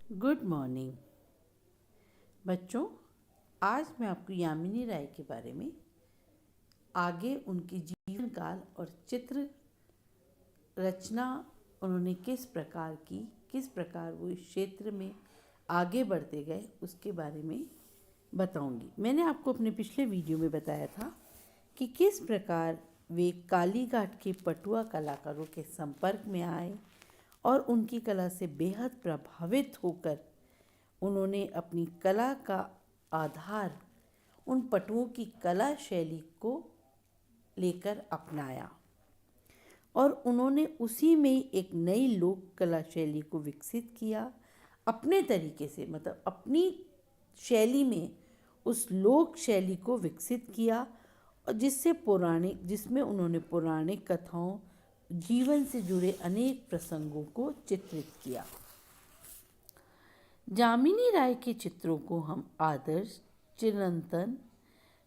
Good morning बच्चों। आज मैं आपको यामिनी राय के बारे में आगे उनकी जीवन काल और चित्र रचना उन्होंने किस प्रकार की, किस प्रकार वो इस क्षेत्र में आगे बढ़ते गए, उसके बारे में बताऊंगी। मैंने आपको अपने पिछले वीडियो में बताया था कि किस प्रकार वे कालीघाट के पटुआ कलाकारों के संपर्क में आए और उनकी कला से बेहद प्रभावित होकर उन्होंने अपनी कला का आधार उन पटुओं की कला शैली को लेकर अपनाया और उन्होंने उसी में एक नई लोक कला शैली को विकसित किया अपने तरीके से, मतलब अपनी शैली में उस लोक शैली को विकसित किया और जिसमें उन्होंने पौराणिक कथाओं, जीवन से जुड़े अनेक प्रसंगों को चित्रित किया। यामिनी राय के चित्रों को हम आदर्श, चिरंतन,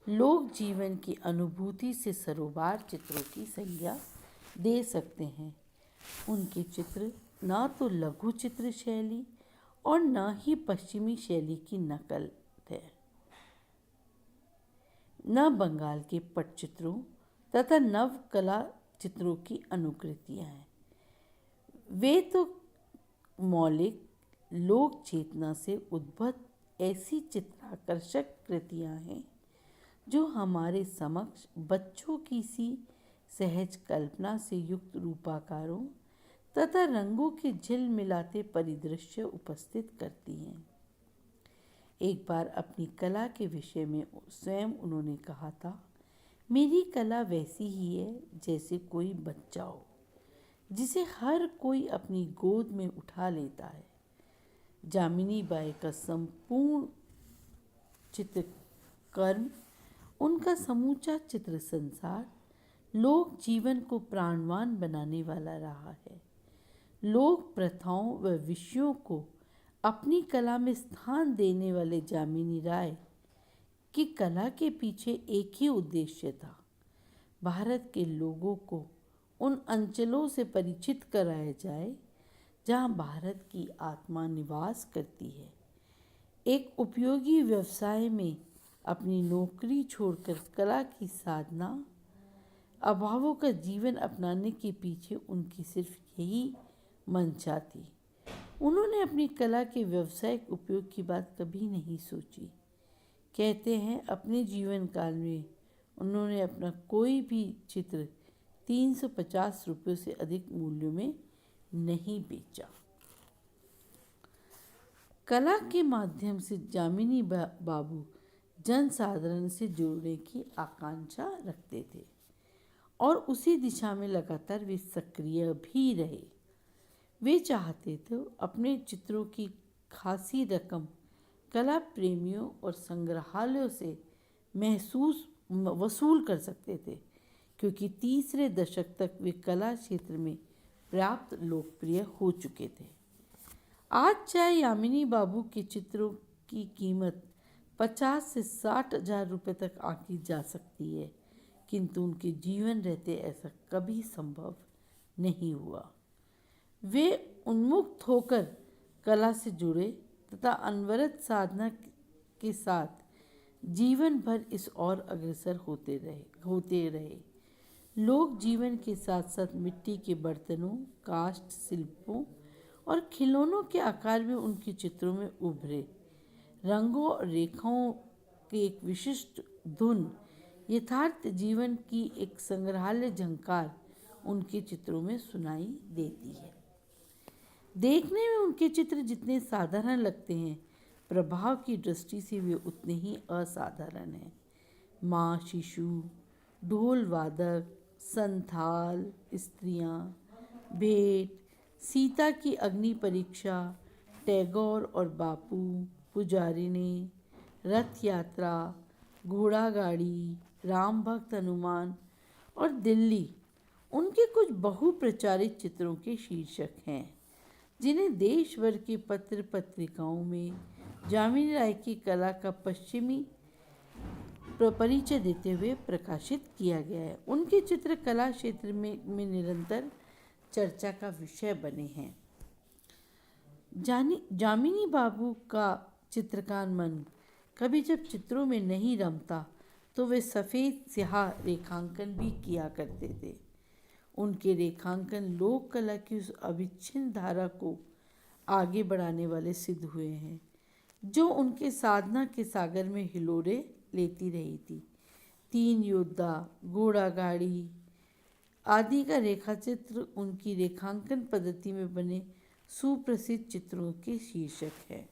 लोक जीवन की अनुभूति से सरोबार चित्रों की संज्ञा दे सकते हैं। उनके चित्र न तो लघु चित्र शैली और न ही पश्चिमी शैली की नकल थे, न बंगाल के पटचित्रों तथा नव कला चित्रों की अनुकृतियाँ हैं। वे तो मौलिक लोक चेतना से उद्भूत ऐसी चित्राकर्षक कृतियाँ हैं जो हमारे समक्ष बच्चों की सी सहज कल्पना से युक्त रूपाकारों तथा रंगों के झिलमिलाते परिदृश्य उपस्थित करती हैं। एक बार अपनी कला के विषय में स्वयं उन्होंने कहा था, मेरी कला वैसी ही है जैसे कोई बच्चा हो जिसे हर कोई अपनी गोद में उठा लेता है। यामिनी बाई का संपूर्ण चित्रकर्म, उनका समूचा चित्र संसार लोक जीवन को प्राणवान बनाने वाला रहा है। लोक प्रथाओं व विषयों को अपनी कला में स्थान देने वाले यामिनी राय की कला के पीछे एक ही उद्देश्य था, भारत के लोगों को उन अंचलों से परिचित कराया जाए जहाँ भारत की आत्मा निवास करती है। एक उपयोगी व्यवसाय में अपनी नौकरी छोड़कर कला की साधना, अभावों का जीवन अपनाने के पीछे उनकी सिर्फ यही मंशा थी। उन्होंने अपनी कला के व्यावसायिक उपयोग की बात कभी नहीं सोची। कहते हैं अपने जीवन काल में उन्होंने अपना कोई भी चित्र 350 रुपयों से अधिक मूल्य में नहीं बेचा। कला के माध्यम से यामिनी बाबू जनसाधारण से जुड़ने की आकांक्षा रखते थे और उसी दिशा में लगातार वे सक्रिय भी रहे। वे चाहते थे अपने चित्रों की खासी रकम कला प्रेमियों और संग्रहालयों से वसूल कर सकते थे, क्योंकि तीसरे दशक तक वे कला क्षेत्र में पर्याप्त लोकप्रिय हो चुके थे। आज चाहे यामिनी बाबू के चित्रों की कीमत 50 से 60 हजार रुपये तक आंकी जा सकती है, किंतु उनके जीवन रहते ऐसा कभी संभव नहीं हुआ। वे उन्मुक्त होकर कला से जुड़े तथा अनवरत साधना के साथ जीवन भर इस ओर अग्रसर होते रहे। लोक जीवन के साथ साथ मिट्टी के बर्तनों, काष्ठ शिल्पों और खिलौनों के आकार में उनके चित्रों में उभरे रंगों और रेखाओं की एक विशिष्ट धुन, यथार्थ जीवन की एक संग्रहालय झंकार उनके चित्रों में सुनाई देती है। देखने में उनके चित्र जितने साधारण लगते हैं, प्रभाव की दृष्टि से वे उतने ही असाधारण हैं। माँ शिशु, ढोल वादक, संथाल स्त्रियाँ, भेंट, सीता की अग्नि परीक्षा, टैगोर और बापू, पुजारिनी, रथ यात्रा, घोड़ा गाड़ी, राम भक्त हनुमान और दिल्ली उनके कुछ बहुप्रचारित चित्रों के शीर्षक हैं, जिन्हें देश भर के पत्र पत्रिकाओं में यामिनी राय की कला का पश्चिमी परिचय देते हुए प्रकाशित किया गया है। उनके चित्र कला क्षेत्र में निरंतर चर्चा का विषय बने हैं। जामिनी बाबू का चित्रकार मन कभी जब चित्रों में नहीं रमता तो वे सफ़ेद स्याह रेखांकन भी किया करते थे। उनके रेखांकन लोक कला की उस अविच्छिन्न धारा को आगे बढ़ाने वाले सिद्ध हुए हैं जो उनके साधना के सागर में हिलोरे लेती रही थी। तीन योद्धा, घोड़ा गाड़ी आदि का रेखाचित्र उनकी रेखांकन पद्धति में बने सुप्रसिद्ध चित्रों के शीर्षक है।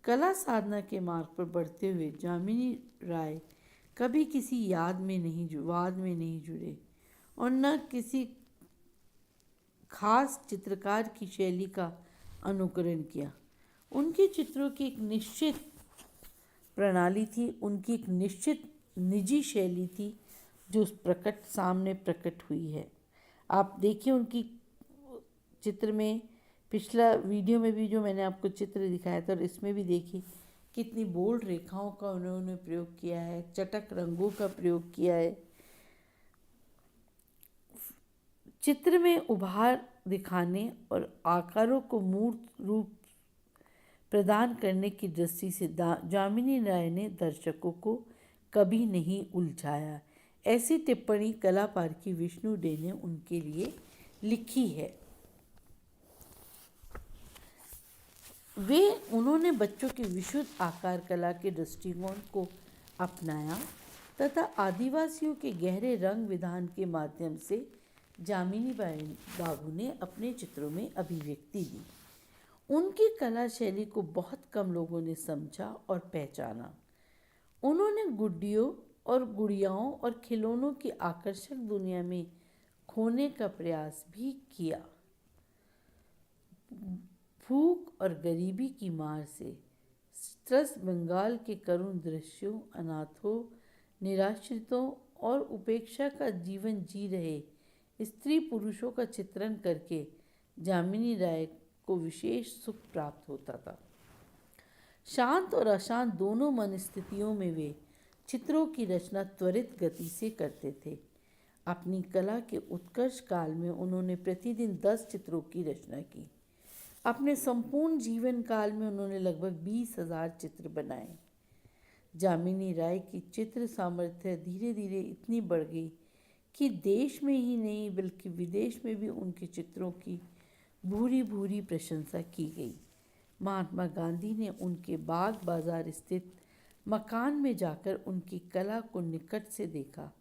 कला साधना के मार्ग पर बढ़ते हुए जामिनी राय कभी किसी वाद में नहीं जुड़े और न किसी खास चित्रकार की शैली का अनुकरण किया। उनके चित्रों की एक निश्चित प्रणाली थी, उनकी एक निश्चित निजी शैली थी जो सामने प्रकट हुई है। आप देखिए उनकी चित्र में, पिछला वीडियो में भी जो मैंने आपको चित्र दिखाया था और इसमें भी देखिए कितनी बोल्ड रेखाओं का उन्होंने प्रयोग किया है, चटक रंगों का प्रयोग किया है। चित्र में उभार दिखाने और आकारों को मूर्त रूप प्रदान करने की दृष्टि से जामिनी राय ने दर्शकों को कभी नहीं उलझाया। ऐसी टिप्पणी कला पारखी विष्णु डे ने उनके लिए लिखी है। उन्होंने बच्चों की विशुद्ध आकार कला के दृष्टिकोण को अपनाया तथा आदिवासियों के गहरे रंग विधान के माध्यम से जामिनी बाबू ने अपने चित्रों में अभिव्यक्ति दी। उनकी कला शैली को बहुत कम लोगों ने समझा और पहचाना। उन्होंने गुड्डियों और गुड़ियाओं और खिलौनों की आकर्षक दुनिया में खोने का प्रयास भी किया। भूख और गरीबी की मार से त्रस्त बंगाल के करुण दृश्यों, अनाथों, निराश्रितों और उपेक्षा का जीवन जी रहे स्त्री पुरुषों का चित्रण करके जामिनी राय को विशेष सुख प्राप्त होता था। शांत और अशांत दोनों मन स्थितियों में वे चित्रों की रचना त्वरित गति से करते थे। अपनी कला के उत्कर्ष काल में उन्होंने प्रतिदिन 10 चित्रों की रचना की। अपने संपूर्ण जीवन काल में उन्होंने लगभग 20,000 चित्र बनाए। जामिनी राय की चित्र सामर्थ्य धीरे धीरे इतनी बढ़ गई कि देश में ही नहीं बल्कि विदेश में भी उनके चित्रों की भूरी भूरी प्रशंसा की गई। महात्मा गांधी ने उनके बाग बाजार स्थित मकान में जाकर उनकी कला को निकट से देखा।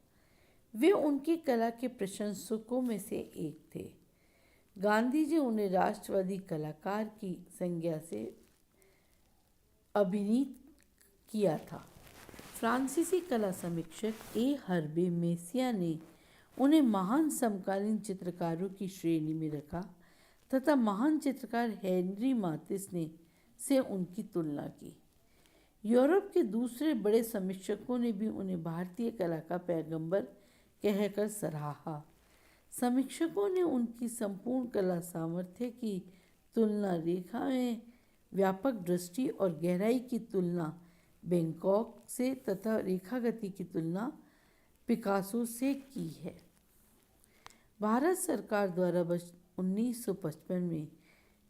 वे उनकी कला के प्रशंसकों में से एक थे। गांधी जी उन्हें राष्ट्रवादी कलाकार की संज्ञा से अभिनीत किया था। फ्रांसीसी कला समीक्षक ए हर्बे मेसिया ने उन्हें महान समकालीन चित्रकारों की श्रेणी में रखा तथा महान चित्रकार हेनरी मातिस ने से उनकी तुलना की। यूरोप के दूसरे बड़े समीक्षकों ने भी उन्हें भारतीय कला का पैगंबर कहकर सराहा। समीक्षकों ने उनकी संपूर्ण कला सामर्थ्य की तुलना रेखा में व्यापक दृष्टि और गहराई की तुलना बैंकॉक से तथा रेखागति की तुलना पिकासो से की है। भारत सरकार द्वारा 1955 में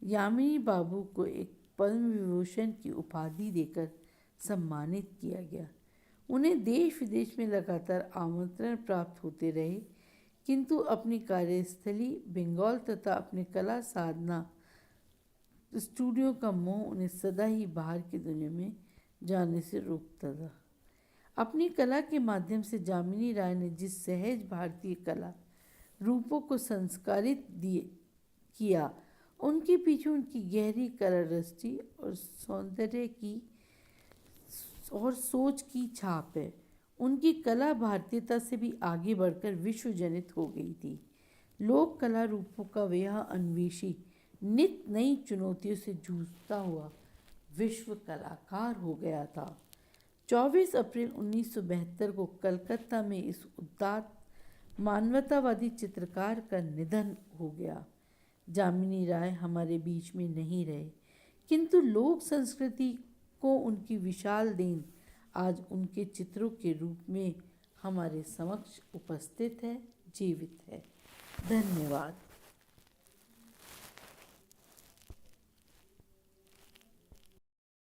यामिनी बाबू को एक पद्म विभूषण की उपाधि देकर सम्मानित किया गया। उन्हें देश विदेश में लगातार आमंत्रण प्राप्त होते रहे, किंतु अपनी कार्यस्थली बंगाल तथा अपने कला साधना स्टूडियो का मोह उन्हें सदा ही बाहर की दुनिया में जाने से रोकता था। अपनी कला के माध्यम से जामिनी राय ने जिस सहज भारतीय कला रूपों को संस्कारित किया, उनके पीछे उनकी गहरी कला दृष्टि और सौंदर्य की और सोच की छाप है। उनकी कला भारतीयता से भी आगे बढ़कर विश्व जनित हो गई थी। लोक कला रूपों का वह अन्वेषी नित नई चुनौतियों से जूझता हुआ विश्व कलाकार हो गया था। 24 अप्रैल 1972 को कलकत्ता में इस उदात्त मानवतावादी चित्रकार का निधन हो गया। जामिनी राय हमारे बीच में नहीं रहे, किंतु लोक संस्कृति को उनकी विशाल देन आज उनके चित्रों के रूप में हमारे समक्ष उपस्थित है, जीवित है। धन्यवाद।